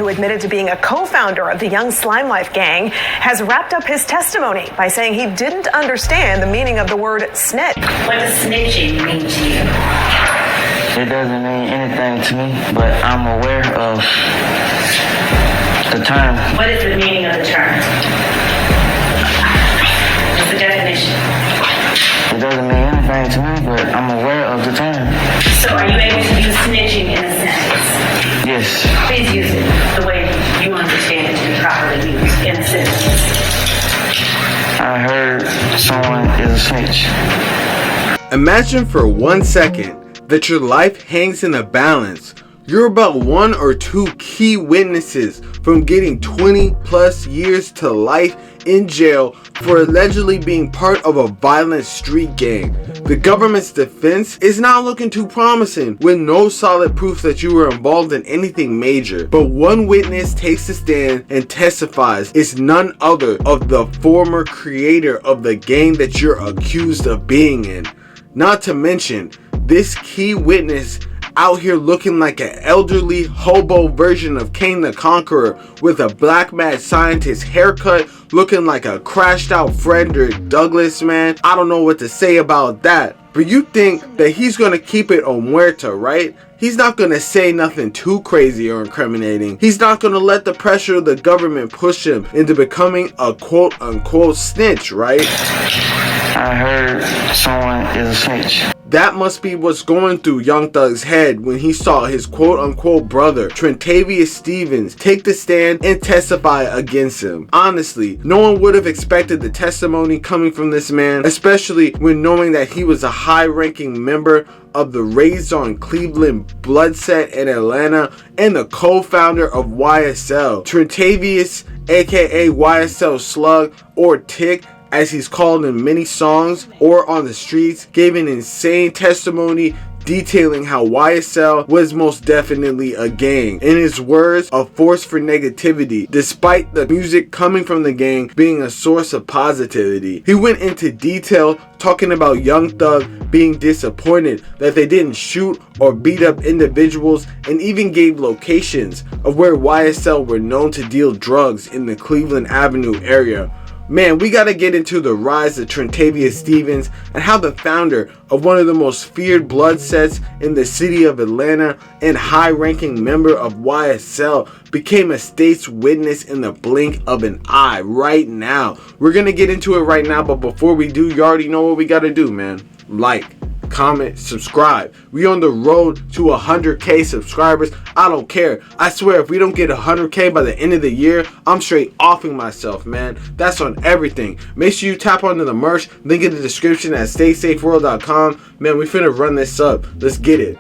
who admitted to being a co-founder of the Young Slime Life gang, has wrapped up his testimony by saying he didn't understand the meaning of the word snitch. What does snitching mean to you? It doesn't mean anything to me, but I'm aware of the term. What is the meaning of the term? What's the definition? It doesn't mean anything to me, but I'm aware of the term. So are you able to use snitching in a sentence? Yes. Please use it the way you understand it to be properly used in a sentence. I heard someone is a snitch. Imagine for 1 second that your life hangs in a balance. You're about 1 or 2 key witnesses from getting 20 plus years to life in jail for allegedly being part of a violent street gang. The government's defense is not looking too promising with no solid proof that you were involved in anything major. But one witness takes a stand and testifies is none other of the former creator of the gang that you're accused of being in. Not to mention, this key witness out here looking like an elderly hobo version of Kane the Conqueror with a black mad scientist haircut, looking like a crashed out Frederick Douglass, man. I don't know what to say about that. But you think that he's gonna keep it on muerta, right? He's not gonna say nothing too crazy or incriminating. He's not gonna let the pressure of the government push him into becoming a quote unquote snitch, right? I heard someone is a snitch. That must be what's going through Young Thug's head when he saw his quote-unquote brother, Trontavious Stevens, take the stand and testify against him. Honestly, no one would have expected the testimony coming from this man, especially when knowing that he was a high-ranking member of the Raised on Cleveland blood set in Atlanta and the co-founder of YSL. Trontavious, aka YSL Slug or Tick, as he's called in many songs or on the streets, gave an insane testimony detailing how YSL was most definitely a gang. In his words, a force for negativity, despite the music coming from the gang being a source of positivity. He went into detail talking about Young Thug being disappointed that they didn't shoot or beat up individuals, and even gave locations of where YSL were known to deal drugs in the Cleveland Avenue area. Man, we gotta get into the rise of Trontavious Stevens and how the founder of one of the most feared blood sets in the city of Atlanta and high-ranking member of YSL became a state's witness in the blink of an eye right now. We're gonna get into it right now, but before we do, you already know what we gotta do, man. Like, comment, subscribe. We on the road to 100K subscribers. I don't care. I swear, if we don't get 100K by the end of the year, I'm straight offing myself, man. That's on everything. Make sure you tap onto the merch. Link in the description at staysafeworld.com. Man, we finna run this up. Let's get it.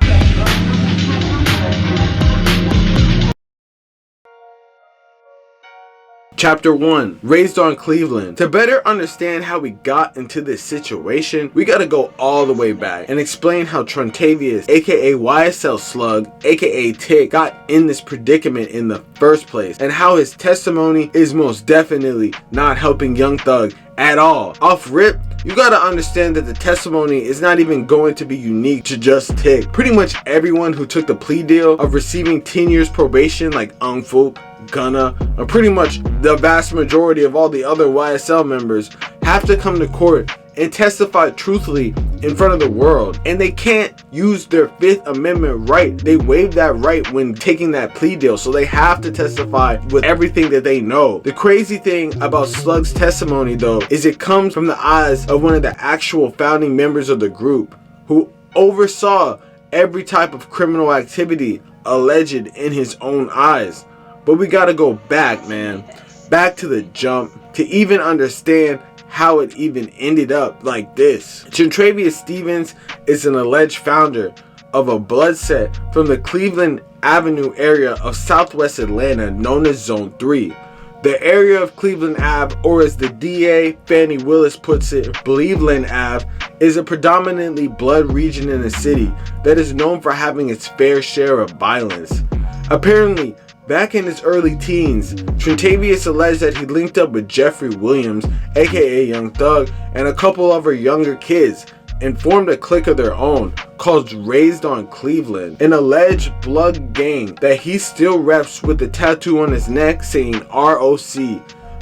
Chapter 1, Raised on Cleveland. To better understand how we got into this situation, we gotta go all the way back and explain how Trontavious, aka YSL Slug, aka Tick, got in this predicament in the first place, and how his testimony is most definitely not helping Young Thug at all. Off rip, you gotta understand that the testimony is not even going to be unique to just Tick. Pretty much everyone who took the plea deal of receiving 10 years probation, like Unfolk, Gunna, or pretty much the vast majority of all the other YSL members, have to come to court and testify truthfully in front of the world. And they can't use their Fifth Amendment right. They waived that right when taking that plea deal, so they have to testify with everything that they know. The crazy thing about Slug's testimony, though, is it comes from the eyes of one of the actual founding members of the group, who oversaw every type of criminal activity alleged in his own eyes. But we gotta go back, man. Back to the jump to even understand how it even ended up like this. Trontavious Stevens is an alleged founder of a blood set from the Cleveland Avenue area of Southwest Atlanta known as Zone 3. The area of Cleveland Ave, or as the DA Fannie Willis puts it, Cleveland Ave, is a predominantly blood region in the city that is known for having its fair share of violence. Apparently, back in his early teens, Trontavious alleged that he linked up with Jeffrey Williams, aka Young Thug, and a couple of her younger kids. and formed a clique of their own called Raised on Cleveland, an alleged blood gang that he still reps with the tattoo on his neck saying ROC.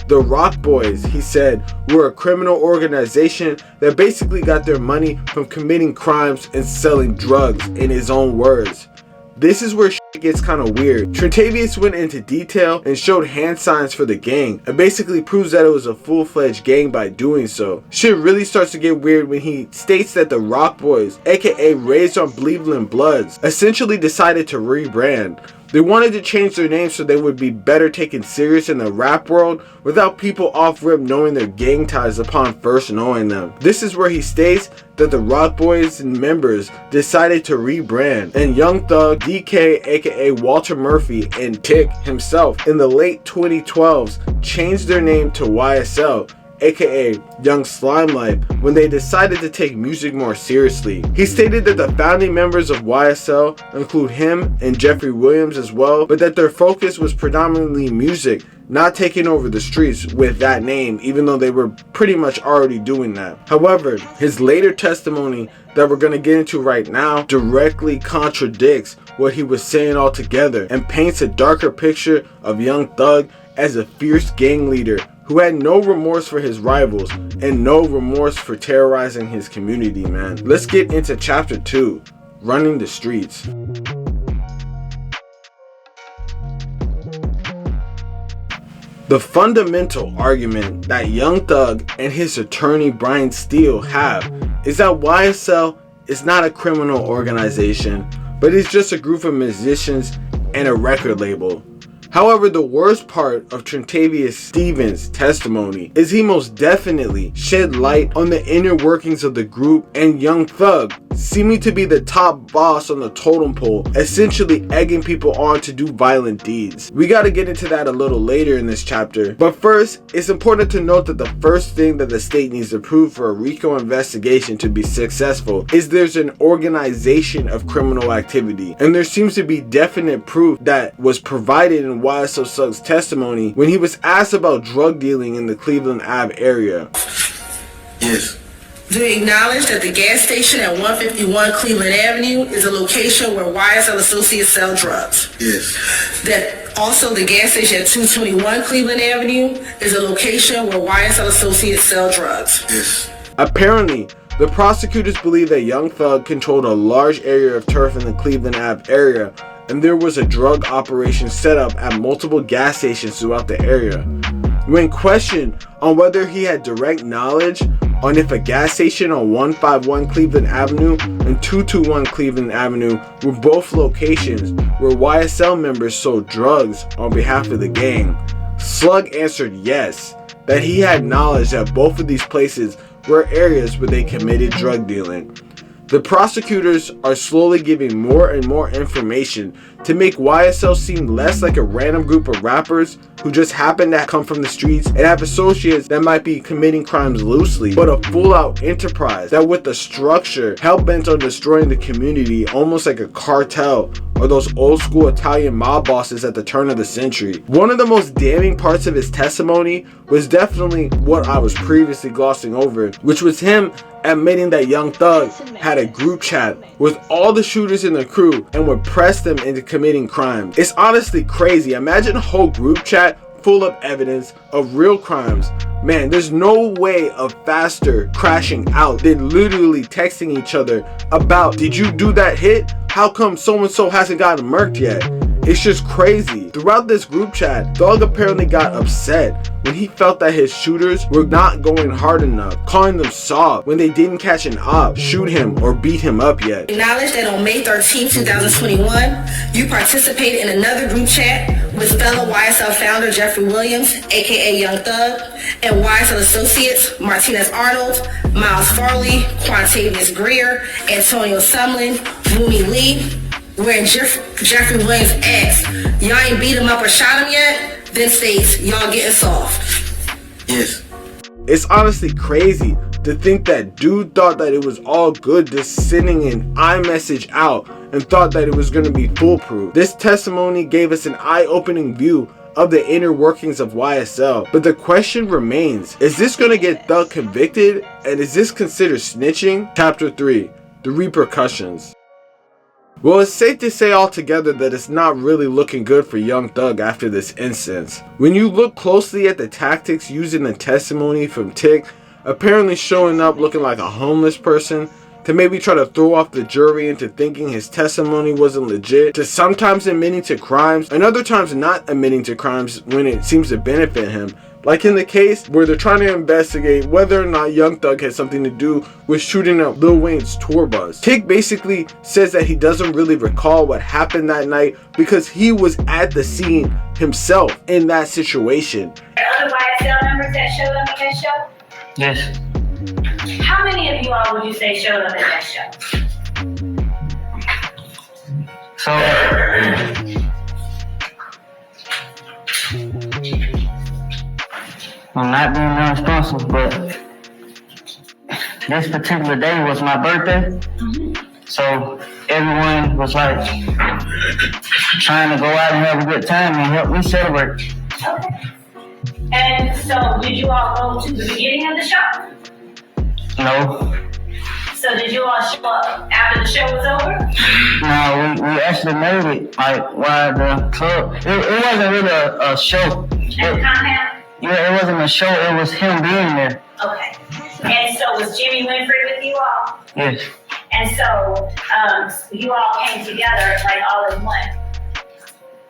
The Rock Boys, he said, were a criminal organization that basically got their money from committing crimes and selling drugs, in his own words. This is where shit gets kind of weird. Trontavious went into detail and showed hand signs for the gang and basically proves that it was a full-fledged gang by doing so. Shit really starts to get weird when he states that the Rock Boys, aka Raised on Cleveland Bloods, essentially decided to rebrand. They wanted to change their name so they would be better taken serious in the rap world without people off rip knowing their gang ties upon first knowing them. This is where he states that the Rock Boys and members decided to rebrand, and Young Thug, DK aka Walter Murphy, and Tick himself in the late 2012s changed their name to YSL, aka Young Slime Life, when they decided to take music more seriously. He stated that the founding members of YSL include him and Jeffrey Williams as well, but that their focus was predominantly music, not taking over the streets with that name, even though they were pretty much already doing that. However, his later testimony that we're going to get into right now directly contradicts what he was saying altogether and paints a darker picture of Young Thug as a fierce gang leader who had no remorse for his rivals and no remorse for terrorizing his community, man. Let's get into chapter 2, running the streets. The fundamental argument that Young Thug and his attorney Brian Steele have is that YSL is not a criminal organization, but it's just a group of musicians and a record label. However, the worst part of Trontavious Stevens' testimony is he most definitely shed light on the inner workings of the group and Young Thug seeming to be the top boss on the totem pole, essentially egging people on to do violent deeds. We gotta get into that a little later in this chapter, but first, it's important to note that the first thing that the state needs to prove for a RICO investigation to be successful is there's an organization of criminal activity, and there seems to be definite proof that was provided in YSL Suggs' testimony when he was asked about drug dealing in the Cleveland Ave area. Yes. Do you acknowledge that the gas station at 151 Cleveland Avenue is a location where YSL associates sell drugs? Yes. That also the gas station at 221 Cleveland Avenue is a location where YSL associates sell drugs? Yes. Apparently, the prosecutors believe that Young Thug controlled a large area of turf in the Cleveland Ave area, and there was a drug operation set up at multiple gas stations throughout the area. When questioned on whether he had direct knowledge on if a gas station on 151 Cleveland Avenue and 221 Cleveland Avenue were both locations where YSL members sold drugs on behalf of the gang, Slug answered yes, that he had knowledge that both of these places were areas where they committed drug dealing. The prosecutors are slowly giving more and more information to make YSL seem less like a random group of rappers who just happen to come from the streets and have associates that might be committing crimes loosely, but a full-out enterprise that with a structure hell-bent on destroying the community, almost like a cartel or those old-school Italian mob bosses at the turn of the century. One of the most damning parts of his testimony was definitely what I was previously glossing over, which was him admitting that Young Thug had a group chat with all the shooters in the crew and would press them into committing crimes. It's honestly crazy. Imagine a whole group chat full of evidence of real crimes. Man, there's no way of faster crashing out than literally texting each other about, did you do that hit? How come so-and-so hasn't gotten murked yet? It's just crazy. Throughout this group chat, Thug apparently got upset when he felt that his shooters were not going hard enough, calling them soft when they didn't catch an op, shoot him, or beat him up yet. Acknowledge that on May 13, 2021, you participated in another group chat with fellow YSL founder Jeffrey Williams, aka Young Thug, and YSL associates Martinez Arnold, Miles Farley, Trontavious Greer, Antonio Sumlin, Wumi Lee, where Jeffrey Williams asks, y'all ain't beat him up or shot him yet? Then states, y'all getting soft. Yes. It's honestly crazy to think that dude thought that it was all good just sending an iMessage out and thought that it was going to be foolproof. This testimony gave us an eye-opening view of the inner workings of YSL. But the question remains, is this going to get Thug convicted, and is this considered snitching? Chapter 3, the repercussions. Well, it's safe to say altogether that it's not really looking good for Young Thug after this instance. When you look closely at the tactics used in the testimony from Tick, apparently showing up looking like a homeless person, to maybe try to throw off the jury into thinking his testimony wasn't legit, to sometimes admitting to crimes, and other times not admitting to crimes when it seems to benefit him. Like in the case where they're trying to investigate whether or not Young Thug had something to do with shooting up Lil Wayne's tour bus. Tick basically says that he doesn't really recall what happened that night because he was at the scene himself in that situation. Other YSL members that showed up at that show? Yes. How many of you all would you say showed up at that show? So, I'm not being irresponsible, but this particular day was my birthday. So everyone was like trying to go out and have a good time and help me celebrate. Okay. And so did you all go to the beginning of the show? No. So did you all show up after the show was over? No, we actually made it like while the club. It wasn't really a show. At the compound? Yeah, it wasn't a show. It was him being there. Okay. And so was Jimmy Winfrey with you all? Yes. And so you all came together like all as one?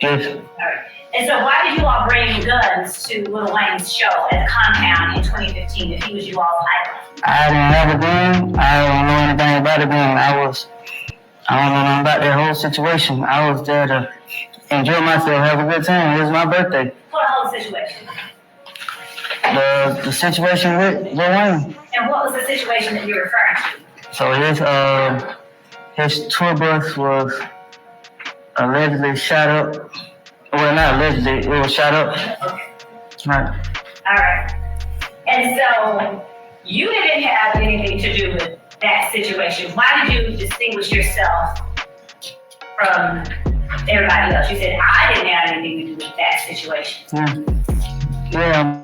Yes. All right. And so why did you all bring guns to Lil Wayne's show at the compound in 2015 if he was you all's idol? I didn't have a gun. I don't know anything about a gun. I don't know nothing about that whole situation. I was there to enjoy myself, have a good time. It was my birthday. What whole situation? The situation with Lil Wayne. And what was the situation that you're referring to? So his tour bus was allegedly shot up. Well, not allegedly, it was shot up. Okay. Right. All right. And so you didn't have anything to do with that situation. Why did you distinguish yourself from everybody else? You said, I didn't have anything to do with that situation. Yeah.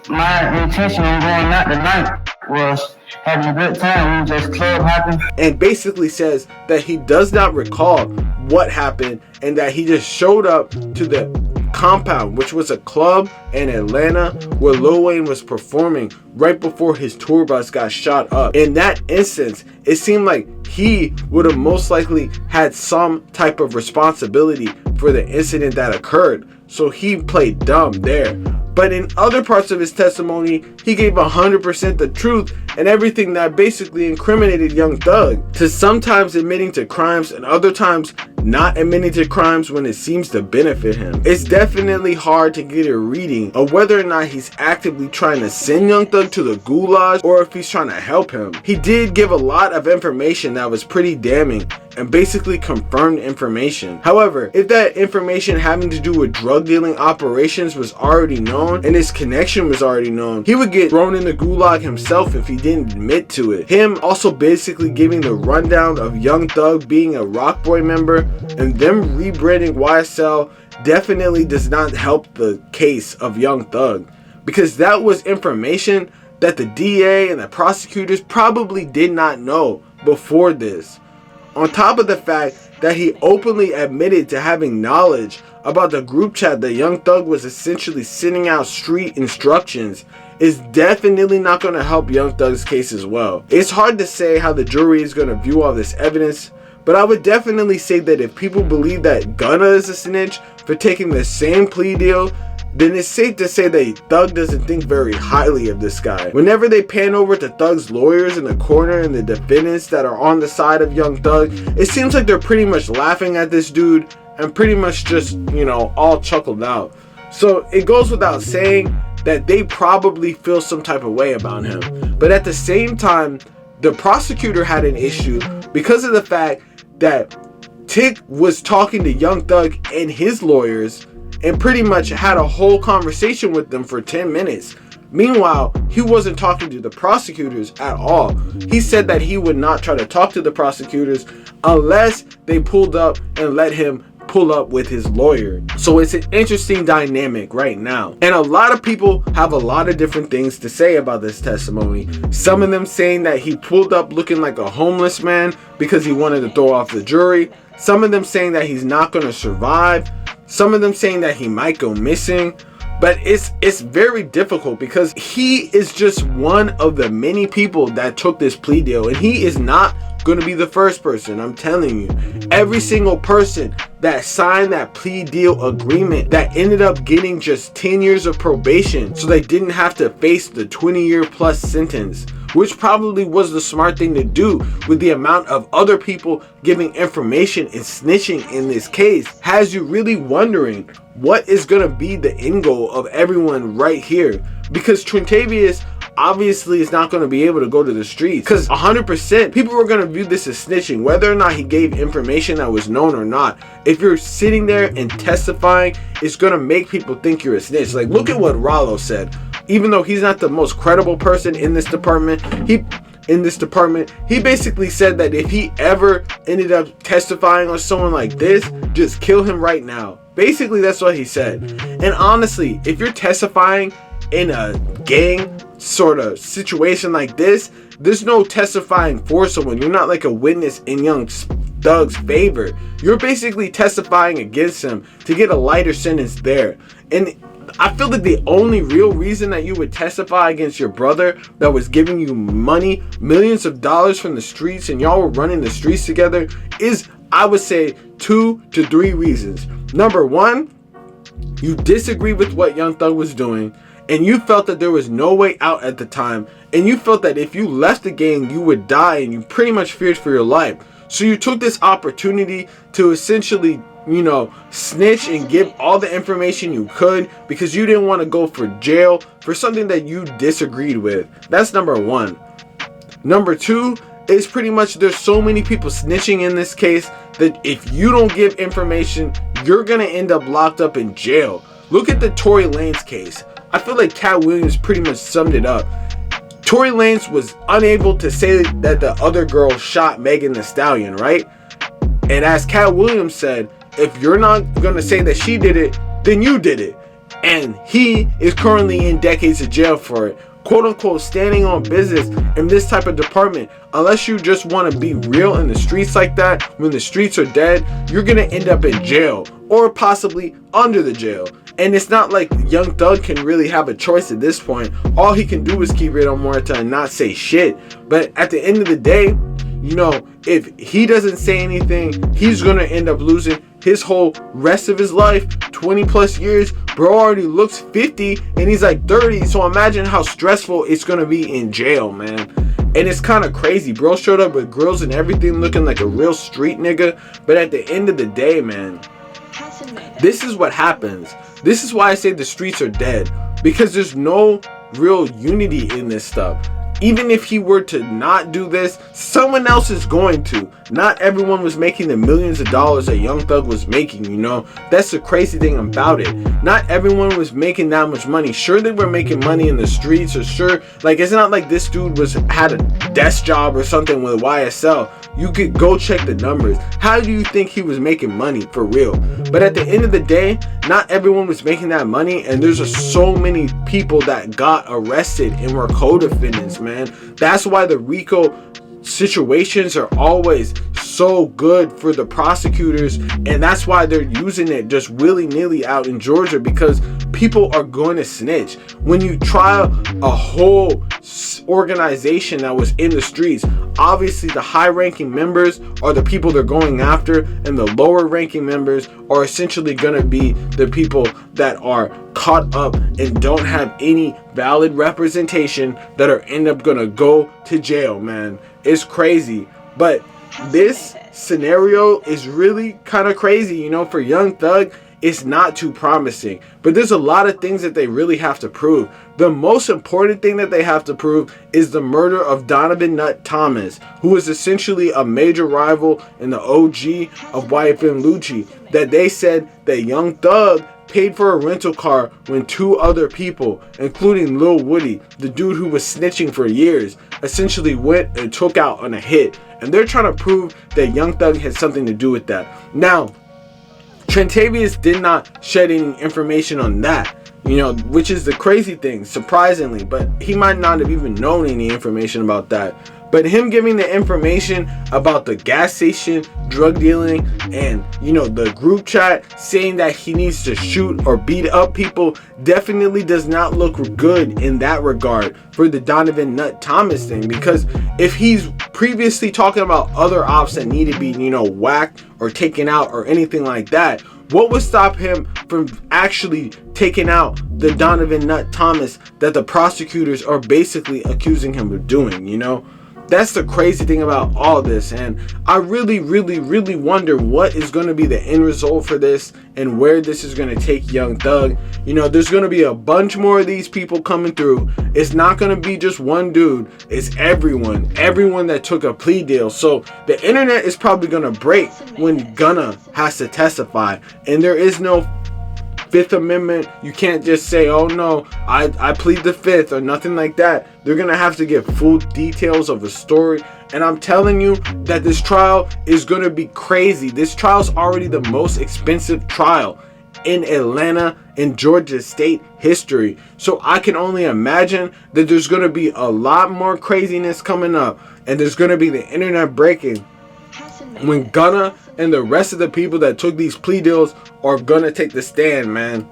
My intention on going out tonight was having a good time. We were just club hopping. And basically says that he does not recall what happened and that he just showed up to the compound, which was a club in Atlanta where Lil Wayne was performing right before his tour bus got shot up. In that instance, it seemed like he would have most likely had some type of responsibility for the incident that occurred. So he played dumb there. But in other parts of his testimony, he gave 100% the truth and everything that basically incriminated Young Thug, to sometimes admitting to crimes and other times not admitting to crimes when it seems to benefit him. It's definitely hard to get a reading of whether or not he's actively trying to send Young Thug to the gulag or if he's trying to help him. He did give a lot of information that was pretty damning and basically confirmed information. However, if that information having to do with drug dealing operations was already known and his connection was already known, he would get thrown in the gulag himself if he didn't admit to it. Him also basically giving the rundown of Young Thug being a Rock Boy member and them rebranding YSL definitely does not help the case of Young Thug, because that was information that the DA and the prosecutors probably did not know before this. On top of the fact that he openly admitted to having knowledge about the group chat that Young Thug was essentially sending out street instructions, is definitely not going to help Young Thug's case as well. It's hard to say how the jury is going to view all this evidence, but I would definitely say that if people believe that Gunna is a snitch for taking the same plea deal, then it's safe to say that Thug doesn't think very highly of this guy. Whenever they pan over to Thug's lawyers in the corner and the defendants that are on the side of Young Thug, it seems like they're pretty much laughing at this dude and pretty much just, all chuckled out. So it goes without saying that they probably feel some type of way about him. But at the same time, the prosecutor had an issue because of the fact that Tick was talking to Young Thug and his lawyers and pretty much had a whole conversation with them for 10 minutes. Meanwhile, he wasn't talking to the prosecutors at all. He said that he would not try to talk to the prosecutors unless they pulled up and let him pull up with his lawyer. So it's an interesting dynamic right now. And a lot of people have a lot of different things to say about this testimony. Some of them saying that he pulled up looking like a homeless man because he wanted to throw off the jury. Some of them saying that he's not going to survive. Some of them saying that he might go missing. But it's very difficult because he is just one of the many people that took this plea deal, and he is not going to be the first person. I'm telling you, every single person that signed that plea deal agreement that ended up getting just 10 years of probation so they didn't have to face the 20-year plus sentence, which probably was the smart thing to do with the amount of other people giving information and snitching in this case, has you really wondering what is going to be the end goal of everyone right here. Because Trontavious obviously is not going to be able to go to the streets, because 100% people were going to view this as snitching, whether or not he gave information that was known or not. If you're sitting there and testifying, it's going to make people think you're a snitch. Like, look at what Rollo said. Even though he's not the most credible person in this department, he basically said that if he ever ended up testifying on someone like this, just kill him right now. Basically, that's what he said. And honestly, if you're testifying in a gang sort of situation like this, there's no testifying for someone. You're not like a witness in Young Thug's favor. You're basically testifying against him to get a lighter sentence there. And I feel that the only real reason that you would testify against your brother that was giving you money, millions of dollars from the streets, and y'all were running the streets together is, I would say, 2 to 3 reasons. Number one, you disagree with what Young Thug was doing, and you felt that there was no way out at the time, and you felt that if you left the gang, you would die, and you pretty much feared for your life. So you took this opportunity to essentially, snitch and give all the information you could because you didn't want to go for jail for something that you disagreed with. That's number one. Number two is pretty much there's so many people snitching in this case that if you don't give information, you're going to end up locked up in jail. Look at the Tory Lanez case. I feel like Cat Williams pretty much summed it up. Tory Lanez was unable to say that the other girl shot Megan Thee Stallion, right? And as Cat Williams said, if you're not going to say that she did it, then you did it. And he is currently in decades of jail for it. Quote unquote, standing on business in this type of department. Unless you just want to be real in the streets like that, when the streets are dead, you're going to end up in jail or possibly under the jail. And it's not like Young Thug can really have a choice at this point. All he can do is keep it on Morita and not say shit. But at the end of the day, if he doesn't say anything, he's going to end up losing his whole rest of his life, 20 plus years. Bro already looks 50 and he's like 30. So imagine how stressful it's going to be in jail, man. And it's kind of crazy. Bro showed up with grills and everything looking like a real street nigga. But at the end of the day, man, this is what happens. This is why I say the streets are dead. Because there's no real unity in this stuff. Even if he were to not do this, someone else is going to. Not everyone was making the millions of dollars that Young Thug was making, That's the crazy thing about it. Not everyone was making that much money. Sure, they were making money in the streets, or sure, it's not like this dude had a desk job or something with YSL. You could go check the numbers. How do you think he was making money for real? But at the end of the day, not everyone was making that money, and there's just so many people that got arrested and were co-defendants, man. That's why the RICO situations are always so good for the prosecutors, and that's why they're using it just willy-nilly out in Georgia, because people are going to snitch. When you try a whole organization that was in the streets, obviously the high-ranking members are the people they're going after, and the lower-ranking members are essentially going to be the people that are caught up and don't have any valid representation that are end up going to go to jail, man. It's crazy. But this scenario is really kind of crazy, for Young Thug. It's not too promising, but there's a lot of things that they really have to prove. The most important thing that they have to prove is the murder of Donovan Nut Thomas, who was essentially a major rival in the OG of YFN Lucci, that they said that Young Thug paid for a rental car when 2 other people, including Lil Woody, the dude who was snitching for years, essentially went and took out on a hit. And they're trying to prove that Young Thug had something to do with that. Now, Trontavious did not shed any information on that, you know, which is the crazy thing, surprisingly, but he might not have even known any information about that. But him giving the information about the gas station, drug dealing, and, you know, the group chat saying that he needs to shoot or beat up people definitely does not look good in that regard for the Donovan Nut Thomas thing. Because if he's previously talking about other ops that need to be, you know, whacked or taken out or anything like that, what would stop him from actually taking out the Donovan Nut Thomas that the prosecutors are basically accusing him of doing, you know? That's the crazy thing about all this, and I really wonder what is going to be the end result for this and where this is going to take Young Thug. You know, there's going to be a bunch more of these people coming through. It's not going to be just one dude. It's everyone that took a plea deal. So the internet is probably going to break when Gunna has to testify, and there is no Fifth Amendment. You can't just say, oh no, I plead the fifth or nothing like that. They're gonna have to get full details of the story, and I'm telling you that this trial is gonna be crazy. This trial's already the most expensive trial in Atlanta and Georgia state history, so I can only imagine that there's gonna be a lot more craziness coming up, and there's gonna be the internet breaking when Gunna and the rest of the people that took these plea deals are gonna take the stand, man.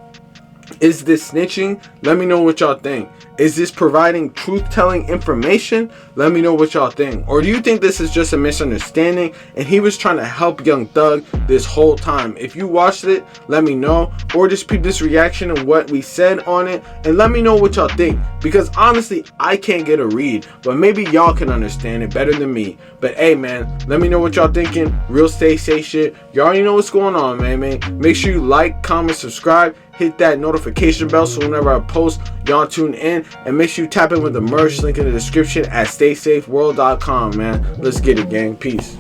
Is this snitching? Let me know what y'all think. Is this providing truth-telling information? Let me know what y'all think. Or do you think this is just a misunderstanding and he was trying to help Young Thug this whole time? If you watched it, let me know. Or just peep this reaction and what we said on it, and let me know what y'all think. Because honestly, I can't get a read, but maybe y'all can understand it better than me. But hey, man, let me know what y'all thinking. Real stay safe shit. You already know what's going on, man. Make sure you like, comment, subscribe. Hit that notification bell so whenever I post, y'all tune in. And make sure you tap in with the merch link in the description at staysafeworld.com, man. Let's get it, gang. Peace.